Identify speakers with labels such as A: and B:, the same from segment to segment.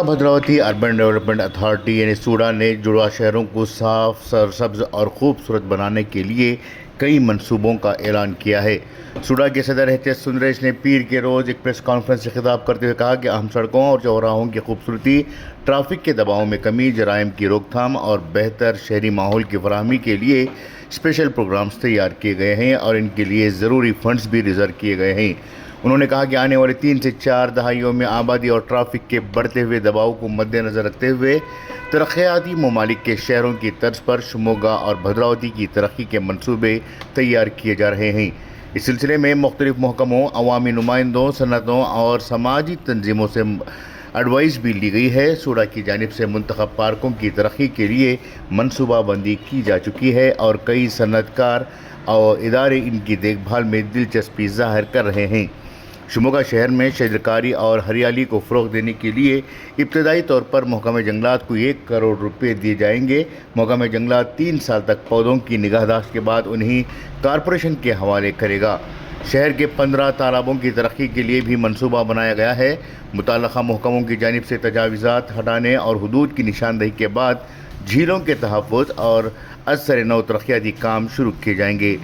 A: Bhadravati urban development authority यानी SUDA ने जुड़वा शहरों को साफ, सरसब्ज और खूबसूरत बनाने के लिए कई मंसूबों का ऐलान किया है। सूडा के सदर एच.एस. सुंदरेश ने पीर के रोज़ एक प्रेस कॉन्फ्रेंस से खिताब करते हुए कहा कि अहम सड़कों और चौराहों की खूबसूरती, ट्रैफिक के दबाव में कमी, जराइम की रोकथाम और बेहतर शहरी माहौल की फराहमी के लिए स्पेशल प्रोग्राम्स तैयार किए गए हैं और इनके लिए ज़रूरी फंड्स भी रिजर्व किए गए हैं। उन्होंने कहा कि आने वाले 3 से 4 दहाइयों में आबादी और ट्रैफिक के बढ़ते हुए दबाव को मद्देनज़र रखते हुए तरक्याती ममालिक के शहरों की तर्ज पर शिमोगा और भद्रावती की तरक्की के मंसूबे तैयार किए जा रहे हैं। इस सिलसिले में मुख्तलिफ महकमों, अवामी नुमाइंदों, सनतों और समाजी तंजीमों से एडवाइस भी ली गई है। सूडा की जानिब से मुंतखब पार्कों की तरक्की के लिए मनसूबाबंदी की जा चुकी है और कई सनतकार और इदारे इनकी देखभाल में दिलचस्पी ज़ाहिर कर रहे हैं। शिमोगा शहर में शजरकारी और हरियाली को फ़रोग़ देने के लिए इब्तदाई तौर पर महकमे जंगलात को 1 करोड़ रुपए दिए जाएंगे। महकमे जंगलात 3 साल तक पौधों की निगाहदाश्त के बाद उन्हें कारपोरेशन के हवाले करेगा। शहर के 15 तालाबों की तरक्की के लिए भी मंसूबा बनाया गया है। मुताल्लिक़ा महकमों की जानिब से तजावीज़ात हटाने और हदूद की निशानदही के बाद झीलों के तहफ़्फ़ुज़ और असर नौ तरक्याती काम शुरू किए जाएंगे।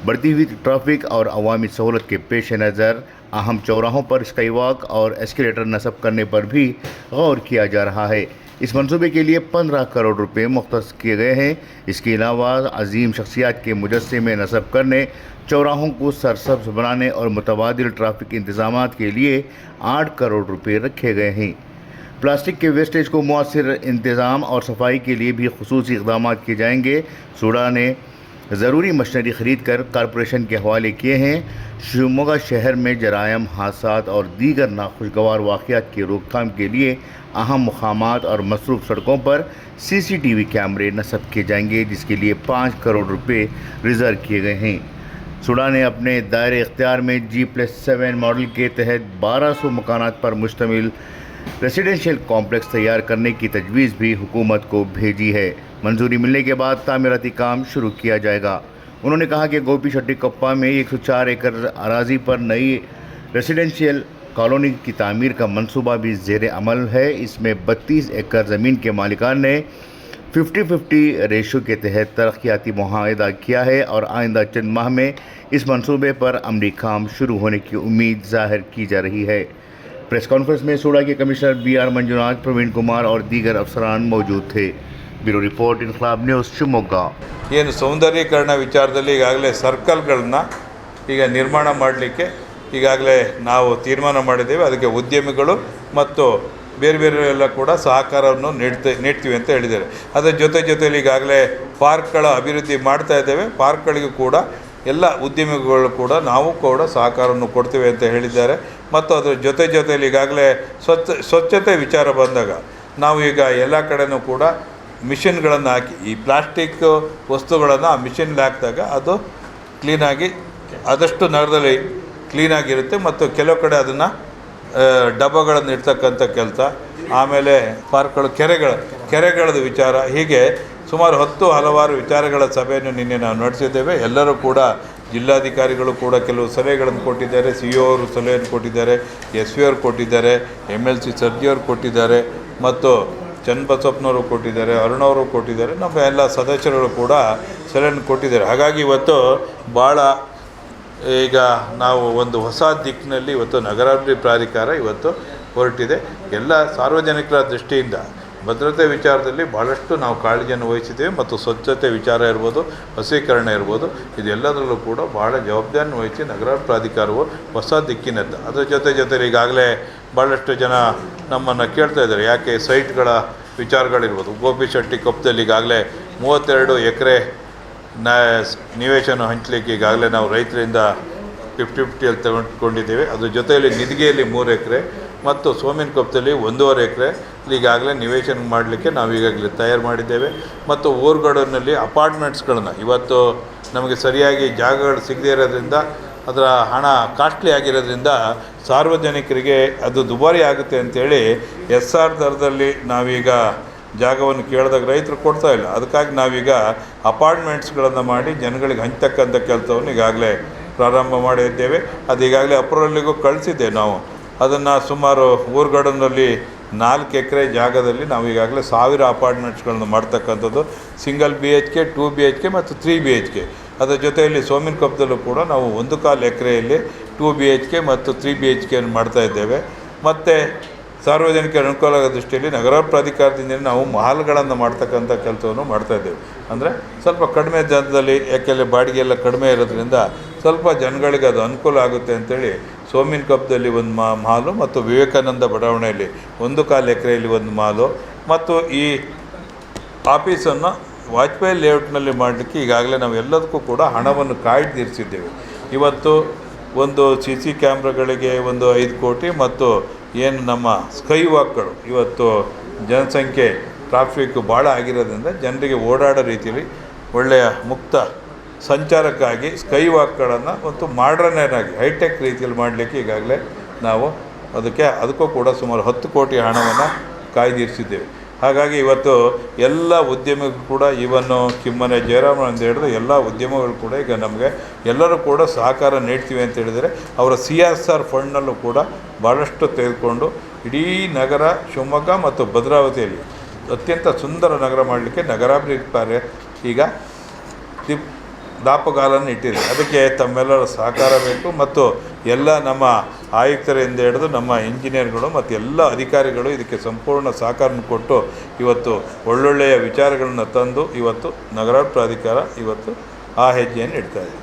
A: बढ़ती हुई ट्रैफिक और अवामी सहूलत के पेश नज़र अहम चौराहों पर स्काई वॉक और एस्केलेटर नस्ब करने पर भी गौर किया जा रहा है। इस मंसूबे के लिए 15 करोड़ रुपए मुख्तस किए गए हैं। इसके अलावा अजीम शख्सियात के मुजस्समे नस्ब करने, चौराहों को सरसब्ज बनाने और मुतबादिल ट्रैफिक इंतजामात के लिए 8 करोड़ रुपए रखे गए हैं। प्लास्टिक के वेस्टेज को मुअस्सिर इंतज़ाम और सफाई के लिए भी खुसूसी इक़दाम किए जाएंगे। सूडा ने ज़रूरी मशीनरी ख़रीद कर कारपोरेशन के हवाले किए हैं। शिमोगा शहर में जराइम, हादसात और दीगर नाखुशगवार वाक़यात की रोकथाम के लिए अहम मकामात और मसरूफ़ सड़कों पर CCTV कैमरे नस्ब किए जाएंगे, जिसके लिए 5 करोड़ रुपए रिज़र्व किए गए हैं। सूडा ने अपने दायरे इख्तियार में G+7 मॉडल के तहत 1200 मकानात पर मुश्तमिल रेसिडेंशियल कॉम्प्लेक्स तैयार करने की तजवीज़ भी हुकूमत को भेजी है। मंजूरी मिलने के बाद तामीराती काम शुरू किया जाएगा। उन्होंने कहा कि गोपीशेट्टीकुप्पा में 104 एकड़ अराजी पर नई रेसिडेंशियल कॉलोनी की तामीर का मंसूबा भी ज़ेर अमल है। इसमें 32 एकड़ ज़मीन के मालिकान ने 50-50 रेशो के तहत तरक्याती मुआहदा किया है और आइंदा चंद माह में इस मंसूबे पर अमली काम शुरू होने की उम्मीद ज़ाहिर की जा रही है। प्रेस कॉन्फ्रेंस में सूडा के कमिश्नर B.R. मंजुनाथ, प्रवीण कुमार और दीगर अफसरान मौजूद थे। ब्यूरो रिपोर्ट, इनकलाब न्यूज़, शिवमोग्गा।
B: ಏನು ಸೌಂದರ್ಯೀಕರಣ ವಿಚಾರದಲ್ಲಿ ಈಗಾಗಲೇ ಸರ್ಕಲ್ಗಳನ್ನ ಈಗ ನಿರ್ಮಾಣ ಮಾಡಲಿಕ್ಕೆ ಈಗಾಗಲೇ ನಾವು ತೀರ್ಮಾನ ಮಾಡಿದ್ದೇವೆ. ಅದಕ್ಕೆ ಉದ್ಯಮಿಗಳು ಮತ್ತು ಬೇರೆ ಬೇರೆಲ್ಲ ಕೂಡ ಸಹಕಾರವನ್ನು ನೀಡ್ತೀವಿ ಅಂತ ಹೇಳಿದ್ದಾರೆ. ಅದರ ಜೊತೆಯಲ್ಲಿ ಈಗಾಗಲೇ ಪಾರ್ಕ್ಗಳ ಅಭಿವೃದ್ಧಿ ಮಾಡ್ತಾ ಇದ್ದೇವೆ. ಪಾರ್ಕ್ಗಳಿಗೂ ಕೂಡ ಎಲ್ಲ ಉದ್ಯಮಿಗಳು ಕೂಡ ನಾವು ಕೂಡ ಸಹಕಾರವನ್ನು ಕೊಡ್ತೀವಿ ಅಂತ ಹೇಳಿದ್ದಾರೆ. ಮತ್ತು ಅದರ ಜೊತೆಯಲ್ಲಿ ಈಗಾಗಲೇ ಸ್ವಚ್ಛತೆ ವಿಚಾರ ಬಂದಾಗ ನಾವು ಈಗ ಎಲ್ಲ ಕಡೆಯೂ ಕೂಡ ಮಿಷಿನ್ಗಳನ್ನು ಹಾಕಿ ಈ ಪ್ಲಾಸ್ಟಿಕ್ ವಸ್ತುಗಳನ್ನು ಆ ಮಿಷಿನ್ಗೆ ಹಾಕಿದಾಗ ಅದು ಕ್ಲೀನಾಗಿ ಆದಷ್ಟು ನಗರದಲ್ಲಿ ಕ್ಲೀನಾಗಿರುತ್ತೆ. ಮತ್ತು ಕೆಲವು ಕಡೆ ಅದನ್ನು ಡಬ್ಬಗಳನ್ನು ಇಡ್ತಕ್ಕಂಥ ಕೆಲಸ, ಆಮೇಲೆ ಪಾರ್ಕ್ಗಳು, ಕೆರೆಗಳದ ವಿಚಾರ, ಹೀಗೆ ಸುಮಾರು 10 ಹಲವಾರು ವಿಚಾರಗಳ ಸಭೆಯನ್ನು ನಿನ್ನೆ ನಾವು ನಡೆಸಿದ್ದೇವೆ. ಎಲ್ಲರೂ ಕೂಡ ಜಿಲ್ಲಾಧಿಕಾರಿಗಳು ಕೂಡ ಕೆಲವು ಸಲಹೆಗಳನ್ನು ಕೊಟ್ಟಿದ್ದಾರೆ, CO ಅವರು ಸಲಹೆಯನ್ನು ಕೊಟ್ಟಿದ್ದಾರೆ, SV ಅವರು ಕೊಟ್ಟಿದ್ದಾರೆ, MLC ಸರ್ಜಿಯವರು ಕೊಟ್ಟಿದ್ದಾರೆ, ಮತ್ತು ಚನ್ನಬಸಪ್ಪನವರು ಕೊಟ್ಟಿದ್ದಾರೆ, ಅರುಣವರು ಕೊಟ್ಟಿದ್ದಾರೆ, ನಮ್ಮ ಎಲ್ಲ ಸದಸ್ಯರು ಕೂಡ ಸಲಹೆಯನ್ನು ಕೊಟ್ಟಿದ್ದಾರೆ. ಹಾಗಾಗಿ ಇವತ್ತು ಭಾಳ ಈಗ ನಾವು ಒಂದು ಹೊಸ ದಿಕ್ಕಿನಲ್ಲಿ ಇವತ್ತು ನಗರಾಭಿವೃದ್ಧಿ ಪ್ರಾಧಿಕಾರ ಇವತ್ತು ಹೊರಟಿದೆ. ಎಲ್ಲ ಸಾರ್ವಜನಿಕರ ದೃಷ್ಟಿಯಿಂದ ಭದ್ರತೆ ವಿಚಾರದಲ್ಲಿ ಭಾಳಷ್ಟು ನಾವು ಕಾಳಜಿಯನ್ನು ವಹಿಸಿದ್ದೇವೆ. ಮತ್ತು ಸ್ವಚ್ಛತೆ ವಿಚಾರ ಇರ್ಬೋದು, ಹಸೀಕರಣ ಇರ್ಬೋದು, ಇದೆಲ್ಲದರಲ್ಲೂ ಕೂಡ ಭಾಳ ಜವಾಬ್ದಾರಿಯನ್ನು ವಹಿಸಿ ನಗರಾಭಿವೃದ್ಧಿ ಪ್ರಾಧಿಕಾರವು ಹೊಸ ದಿಕ್ಕಿನತ್ತ. ಅದರ ಜೊತೆಲಿ ಈಗಾಗಲೇ ಭಾಳಷ್ಟು ಜನ ನಮ್ಮನ್ನು ಕೇಳ್ತಾ ಇದ್ದಾರೆ, ಯಾಕೆ ಸೈಟ್ಗಳ ವಿಚಾರಗಳಿರ್ಬೋದು. ಗೋಪಿಶೆಟ್ಟಿಕೊಪ್ಪದಲ್ಲಿ ಈಗಾಗಲೇ 32 ಎಕರೆ ನಿವೇಶನ ಹಂಚಲಿಕ್ಕೆ ಈಗಾಗಲೇ ನಾವು ರೈತರಿಂದ 50-50 ತೆಗೆದುಕೊಂಡಿದ್ದೇವೆ. ಅದ್ರ ಜೊತೆಯಲ್ಲಿ ನಿಧಿಗೆಯಲ್ಲಿ 3 ಎಕರೆ ಮತ್ತು ಸೋಮಿನಕೊಪ್ಪದಲ್ಲಿ 1.5 ಎಕರೆ ಈಗಾಗಲೇ ನಿವೇಶನ ಮಾಡಲಿಕ್ಕೆ ನಾವು ಈಗಾಗಲೇ ತಯಾರು ಮಾಡಿದ್ದೇವೆ. ಮತ್ತು ಊರುಗಡನಲ್ಲಿ ಅಪಾರ್ಟ್ಮೆಂಟ್ಸ್ಗಳನ್ನು ಇವತ್ತು ನಮಗೆ ಸರಿಯಾಗಿ ಜಾಗಗಳು ಸಿಗದೇ ಇರೋದ್ರಿಂದ, ಅದರ ಹಣ ಕಾಸ್ಟ್ಲಿ ಆಗಿರೋದ್ರಿಂದ ಸಾರ್ವಜನಿಕರಿಗೆ ಅದು ದುಬಾರಿ ಆಗುತ್ತೆ ಅಂಥೇಳಿ SR ದರದಲ್ಲಿ ನಾವೀಗ ಜಾಗವನ್ನು ಕೇಳಿದಾಗ ರೈತರು ಕೊಡ್ತಾಯಿಲ್ಲ. ಅದಕ್ಕಾಗಿ ನಾವೀಗ ಅಪಾರ್ಟ್ಮೆಂಟ್ಸ್ಗಳನ್ನು ಮಾಡಿ ಜನಗಳಿಗೆ ಹಂಚತಕ್ಕಂಥ ಕೆಲಸವನ್ನು ಈಗಾಗಲೇ ಪ್ರಾರಂಭ ಮಾಡಿದ್ದೇವೆ. ಅದು ಈಗಾಗಲೇ ಅಪ್ರೂವಲ್ಲಿಗೂ ಕಳಿಸಿದ್ದೆ ನಾವು. ಅದನ್ನು ಸುಮಾರು ಊರುಗಡನಲ್ಲಿ 4 ಎಕರೆ ಜಾಗದಲ್ಲಿ ನಾವು ಈಗಾಗಲೇ 1000 ಅಪಾರ್ಟ್ಮೆಂಟ್ಸ್ಗಳನ್ನು ಮಾಡ್ತಕ್ಕಂಥದ್ದು, ಸಿಂಗಲ್ BHK, 2 BHK ಮತ್ತು 3 BHK. ಅದರ ಜೊತೆಯಲ್ಲಿ ಸೋಮಿನಕೊಪ್ಪದಲ್ಲೂ ಕೂಡ ನಾವು 1.25 ಎಕರೆಯಲ್ಲಿ 2 BHK ಮತ್ತು 3 BHK ಮಾಡ್ತಾ ಇದ್ದೇವೆ. ಮತ್ತು ಸಾರ್ವಜನಿಕ ಅನುಕೂಲ ದೃಷ್ಟಿಯಲ್ಲಿ ನಗರ ಪ್ರಾಧಿಕಾರದಿಂದ ನಾವು ಮಹಲ್ಗಳನ್ನು ಮಾಡ್ತಕ್ಕಂಥ ಕೆಲಸವನ್ನು ಮಾಡ್ತಾಯಿದ್ದೇವೆ. ಅಂದರೆ ಸ್ವಲ್ಪ ಕಡಿಮೆ ಜನದಲ್ಲಿ, ಯಾಕೆಂದರೆ ಬಾಡಿಗೆ ಎಲ್ಲ ಕಡಿಮೆ ಇರೋದ್ರಿಂದ ಸ್ವಲ್ಪ ಜನಗಳಿಗೆ ಅದು ಅನುಕೂಲ ಆಗುತ್ತೆ ಅಂಥೇಳಿ ಸೋಮಿನಕೊಪ್ಪದಲ್ಲಿ ಒಂದು ಮಹಲು ಮತ್ತು ವಿವೇಕಾನಂದ ಬಡಾವಣೆಯಲ್ಲಿ 1.25 ಎಕರೆಯಲ್ಲಿ ಒಂದು ಮಹಲು ಮತ್ತು ಈ ಆಫೀಸನ್ನು ವಾಜಪೇಯಿ ಲೇಔಟ್ನಲ್ಲಿ ಮಾಡಲಿಕ್ಕೆ ಈಗಾಗಲೇ ನಾವು ಎಲ್ಲದಕ್ಕೂ ಕೂಡ ಹಣವನ್ನು ಕಾಯ್ದಿರಿಸಿದ್ದೇವೆ. ಇವತ್ತು ಒಂದು CC ಕ್ಯಾಮ್ರಾಗಳಿಗೆ ಒಂದು 5 ಕೋಟಿ ಮತ್ತು ಏನು ನಮ್ಮ ಸ್ಕೈ ವಾಕ್ಗಳು, ಇವತ್ತು ಜನಸಂಖ್ಯೆ ಟ್ರಾಫಿಕ್ ಭಾಳ ಆಗಿರೋದ್ರಿಂದ ಜನರಿಗೆ ಓಡಾಡೋ ರೀತಿಯಲ್ಲಿ ಒಳ್ಳೆಯ ಮುಕ್ತ ಸಂಚಾರಕ್ಕಾಗಿ ಸ್ಕೈ ವಾಕ್ಗಳನ್ನು ಮತ್ತು ಮಾಡರ್ನರಾಗಿ ಹೈಟೆಕ್ ರೀತಿಯಲ್ಲಿ ಮಾಡಲಿಕ್ಕೆ ಈಗಾಗಲೇ ನಾವು ಅದಕ್ಕೂ ಕೂಡ ಸುಮಾರು 10 ಕೋಟಿ ಹಣವನ್ನು ಕಾಯ್ದಿರಿಸಿದ್ದೇವೆ. ಹಾಗಾಗಿ ಇವತ್ತು ಎಲ್ಲ ಉದ್ಯಮಿಗಳು ಕೂಡ, ಇವನ್ನು ಕಿಮ್ಮನೆ ಜಯರಾಮನ್ ಅಂತ ಹಿಡಿದು ಎಲ್ಲ ಉದ್ಯಮಗಳು ಕೂಡ ಈಗ ನಮಗೆ ಎಲ್ಲರೂ ಕೂಡ ಸಹಕಾರ ನೀಡ್ತೀವಿ ಅಂತ ಹೇಳಿದರೆ ಅವರ CSR ಫಂಡ್ನಲ್ಲೂ ಕೂಡ ಭಾಳಷ್ಟು ತೆಗೆದುಕೊಂಡು ಇಡೀ ನಗರ ಶಿವಮೊಗ್ಗ ಮತ್ತು ಭದ್ರಾವತಿಯಲ್ಲಿ ಅತ್ಯಂತ ಸುಂದರ ನಗರ ಮಾಡಲಿಕ್ಕೆ ನಗರಾಭಿವೃದ್ಧಿ ಕಾರ್ಯ ಈಗ ದಾಪುಗಾಲನ್ನು ಇಟ್ಟಿದೆ. ಅದಕ್ಕೆ ತಮ್ಮೆಲ್ಲರ ಸಹಕಾರ ಬೇಕು ಮತ್ತು ಎಲ್ಲ ನಮ್ಮ ಆಯುಕ್ತರಿಂದ ಹಿಡಿದು ನಮ್ಮ ಇಂಜಿನಿಯರ್ಗಳು ಮತ್ತು ಎಲ್ಲ ಅಧಿಕಾರಿಗಳು ಇದಕ್ಕೆ ಸಂಪೂರ್ಣ ಸಹಕಾರವನ್ನು ಕೊಟ್ಟು ಇವತ್ತು ಒಳ್ಳೊಳ್ಳೆಯ ವಿಚಾರಗಳನ್ನು ತಂದು ಇವತ್ತು ನಗರ ಪ್ರಾಧಿಕಾರ ಇವತ್ತು ಆ ಹೆಜ್ಜೆಯನ್ನು ಇಡ್ತಾ ಇದೆ.